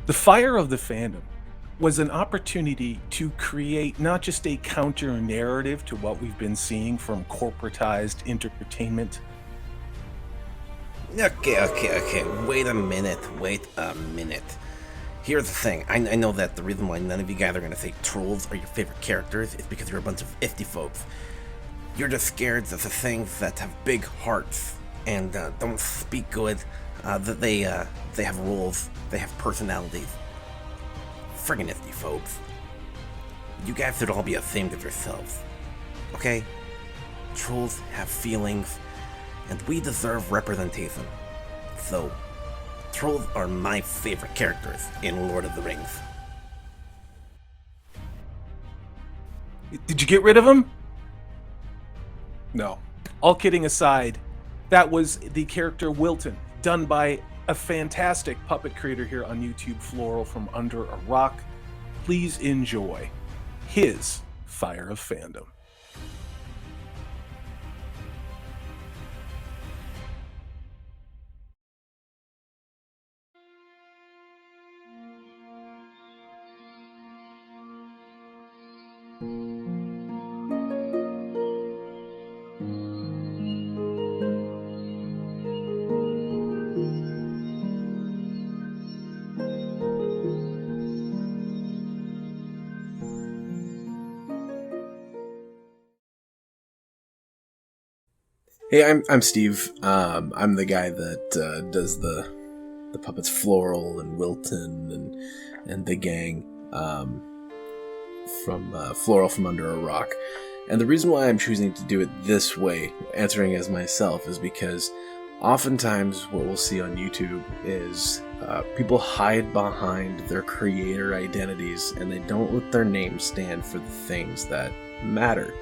The fire of the fandom was an opportunity to create not just a counter narrative to what we've been seeing from corporatized entertainment. Okay. Wait a minute. Here's the thing. I know that the reason why none of you guys are gonna say trolls are your favorite characters is because you're a bunch of ifty folks. You're just scared that the things that have big hearts and don't speak good, that they have roles, they have personalities. Friggin' ifty folks. You guys should all be ashamed of yourselves. Okay? Trolls have feelings, and we deserve representation. So, trolls are my favorite characters in Lord of the Rings. Did you get rid of him? No. All kidding aside, that was the character Wilton, done by a fantastic puppet creator here on YouTube, Floral from Under a Rock. Please enjoy his Fire of Fandom. Hey, I'm Steve. I'm the guy that does the puppets Floral and Wilton and the gang from Floral from Under a Rock. And the reason why I'm choosing to do it this way, answering as myself, is because oftentimes what we'll see on YouTube is people hide behind their creator identities and they don't let their name stand for the things that matter.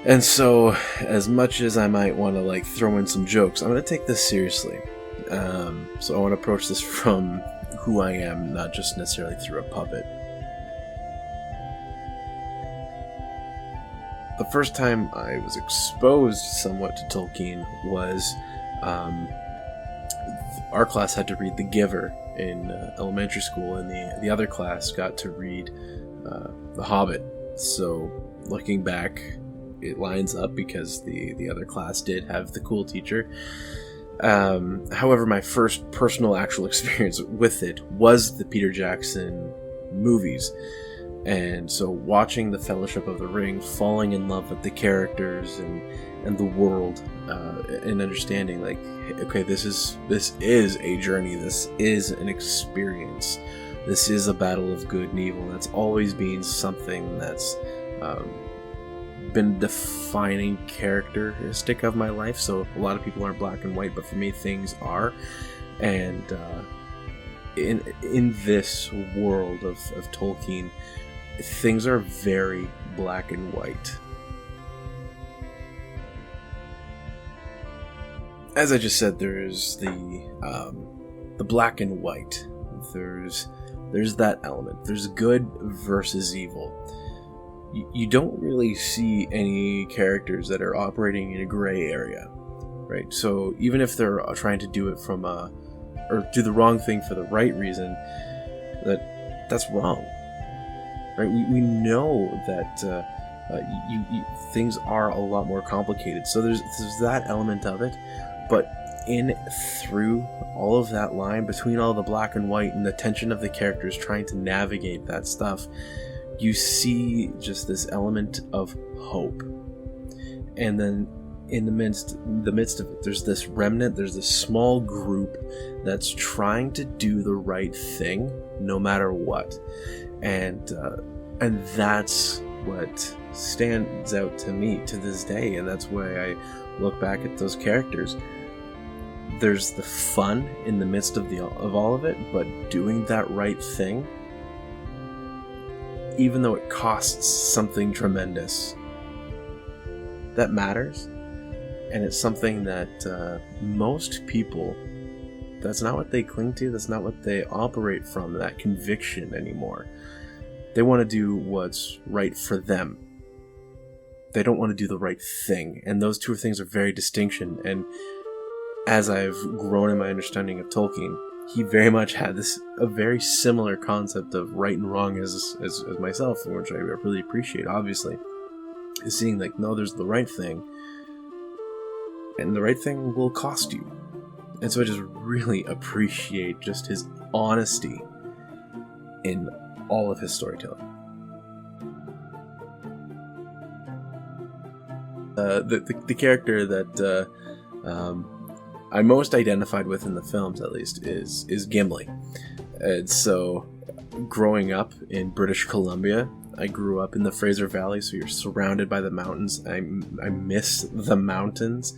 And so, as much as I might want to throw in some jokes, I'm going to take this seriously. So I want to approach this from who I am, not just necessarily through a puppet. The first time I was exposed somewhat to Tolkien was our class had to read The Giver in elementary school, and the other class got to read The Hobbit. So, looking back, it lines up because the other class did have the cool teacher. However, my first personal actual experience with it was the Peter Jackson movies. And so watching the Fellowship of the Ring, falling in love with the characters and the world, and understanding okay, this is a journey, this is an experience, this is a battle of good and evil. That's always been something that's been a defining characteristic of my life. So a lot of people aren't black and white, but for me things are. And in this world of Tolkien, things are very black and white. As I just said, there's the black and white. There's that element. There's good versus evil. You don't really see any characters that are operating in a gray area, right? So even if they're trying to do it or do the wrong thing for the right reason, that's wrong, right? We know that things are a lot more complicated. So there's that element of it, but through all of that line between all the black and white and the tension of the characters trying to navigate that stuff, you see just this element of hope. And then in the midst of it, there's this remnant, there's this small group that's trying to do the right thing no matter what. And that's what stands out to me to this day, and that's why I look back at those characters. There's the fun in the midst of all of it, but doing that right thing, even though it costs something tremendous, that matters. And it's something that most people, that's not what they cling to, that's not what they operate from, that conviction anymore. They want to do what's right for them. They don't want to do the right thing. And those two things are very distinct. And as I've grown in my understanding of Tolkien, he very much had a very similar concept of right and wrong as myself, which I really appreciate, obviously, is seeing like, no, there's the right thing, and the right thing will cost you. And so I just really appreciate just his honesty in all of his storytelling. The character that I'm most identified with in the films, at least, is Gimli. And so, growing up in British Columbia, I grew up in the Fraser Valley, so you're surrounded by the mountains. I miss the mountains.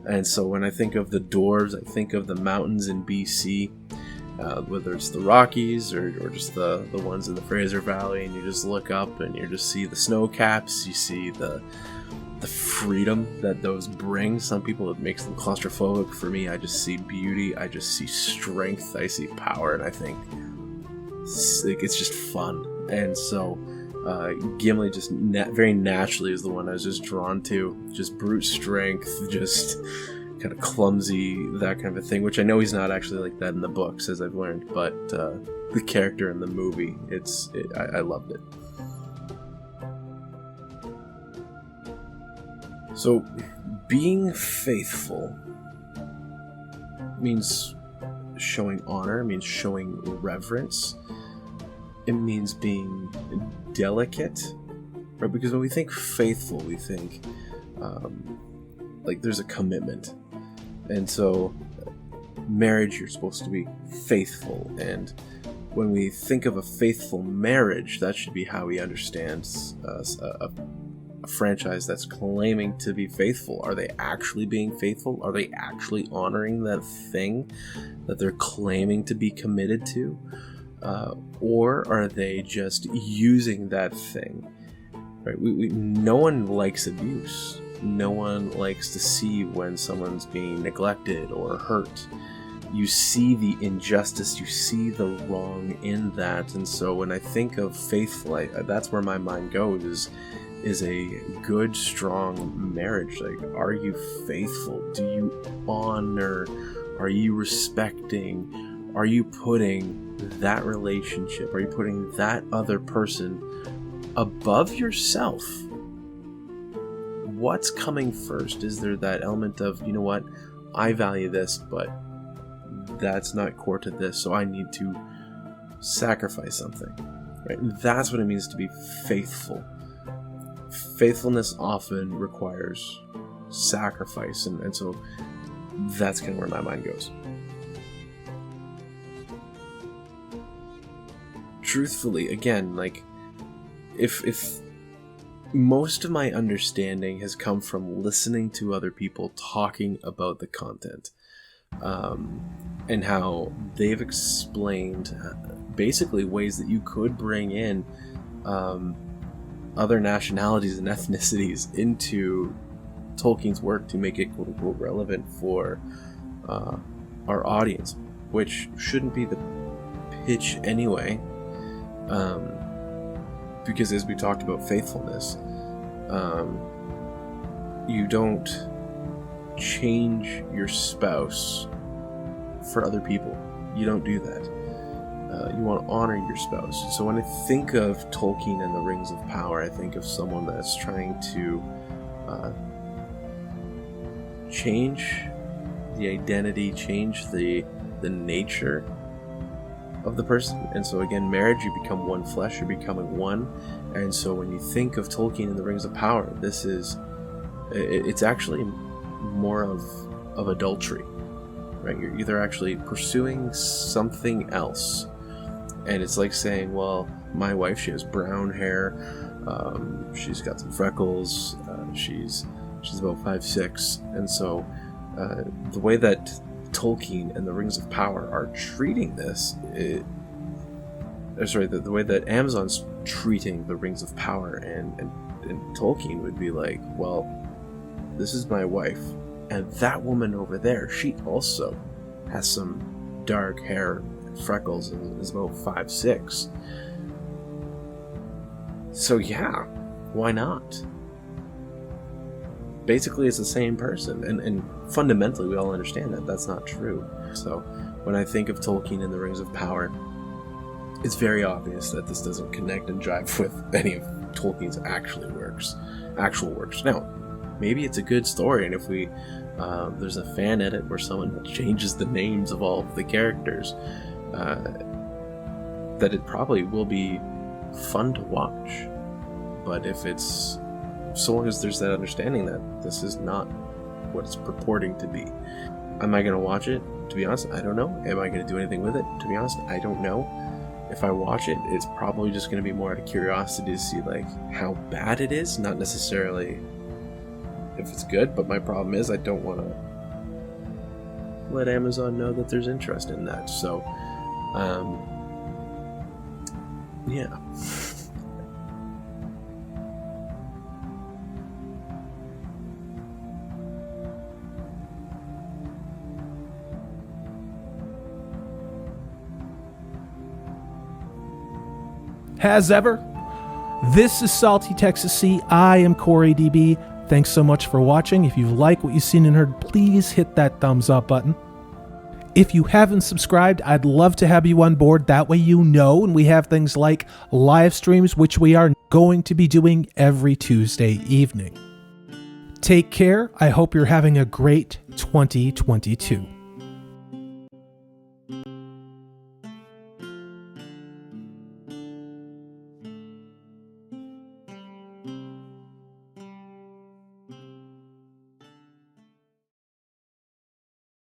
And so when I think of the dwarves, I think of the mountains in BC, whether it's the Rockies or just the ones in the Fraser Valley, and you just look up and you just see the snow caps, you see the freedom that those bring. Some people, it makes them claustrophobic. For me, I just see beauty, I just see strength, I see power, and I think it's just fun. And so Gimli just very naturally is the one I was just drawn to. Just brute strength, just kind of clumsy, that kind of a thing, which I know he's not actually like that in the books, as I've learned, but the character in the movie, I loved it. So, being faithful means showing honor, means showing reverence. It means being delicate, right? Because when we think faithful, we think like there's a commitment. And so, marriage, you're supposed to be faithful. And when we think of a faithful marriage, that should be how we understand a franchise that's claiming to be faithful. Are they actually being faithful? Are they actually honoring that thing that they're claiming to be committed to? Or are they just using that thing? Right? No one likes abuse. No one likes to see when someone's being neglected or hurt. You see the injustice, you see the wrong in that. And so when I think of faithful, that's where my mind goes, is a good, strong marriage. Like, are you faithful? Do you honor? Are you respecting? Are you putting that relationship? Are you putting that other person above yourself? What's coming first? Is there that element of, you know what, I value this, but that's not core to this, so I need to sacrifice something, right? That's what it means to be faithful. Faithfulness often requires sacrifice, and so that's kind of where my mind goes. Truthfully, again, like, if most of my understanding has come from listening to other people talking about the content, and how they've explained basically ways that you could bring in other nationalities and ethnicities into Tolkien's work to make it quote-unquote relevant for our audience, which shouldn't be the pitch anyway, because as we talked about faithfulness, you don't change your spouse for other people. You don't do that. You want to honor your spouse. So when I think of Tolkien and the Rings of Power, I think of someone that's trying to change the identity, change the nature of the person. And so again, marriage, you become one flesh, you're becoming one. And so when you think of Tolkien and the Rings of Power, it's actually more of adultery, right? You're either actually pursuing something else, and it's like saying, well, my wife, she has brown hair, she's got some freckles, she's about 5'6", and so the way that Tolkien and the Rings of Power are treating this, the way that Amazon's treating the Rings of Power and Tolkien would be like, well, this is my wife, and that woman over there, she also has some dark hair and freckles and is about 5'6". So yeah, why not? Basically, it's the same person, and fundamentally we all understand that that's not true. So when I think of Tolkien and the Rings of Power, it's very obvious that this doesn't connect and jive with any of Tolkien's actual works. Now, maybe it's a good story, and if we there's a fan edit where someone changes the names of all of the characters, that it probably will be fun to watch. But if it's, so long as there's that understanding that this is not what it's purporting to be, am I going to watch it? To be honest, I don't know. Am I going to do anything with it? To be honest, I don't know. If I watch it, it's probably just going to be more out of curiosity to see like how bad it is, not necessarily if it's good. But my problem is I don't want to let Amazon know that there's interest in that. So, yeah. As ever, this is Salty Texas Sea. I am Corey DB. Thanks so much for watching. If you like what you've seen and heard, please hit that thumbs up button. If you haven't subscribed, I'd love to have you on board. That way you know, and we have things like live streams, which we are going to be doing every Tuesday evening. Take care. I hope you're having a great 2022.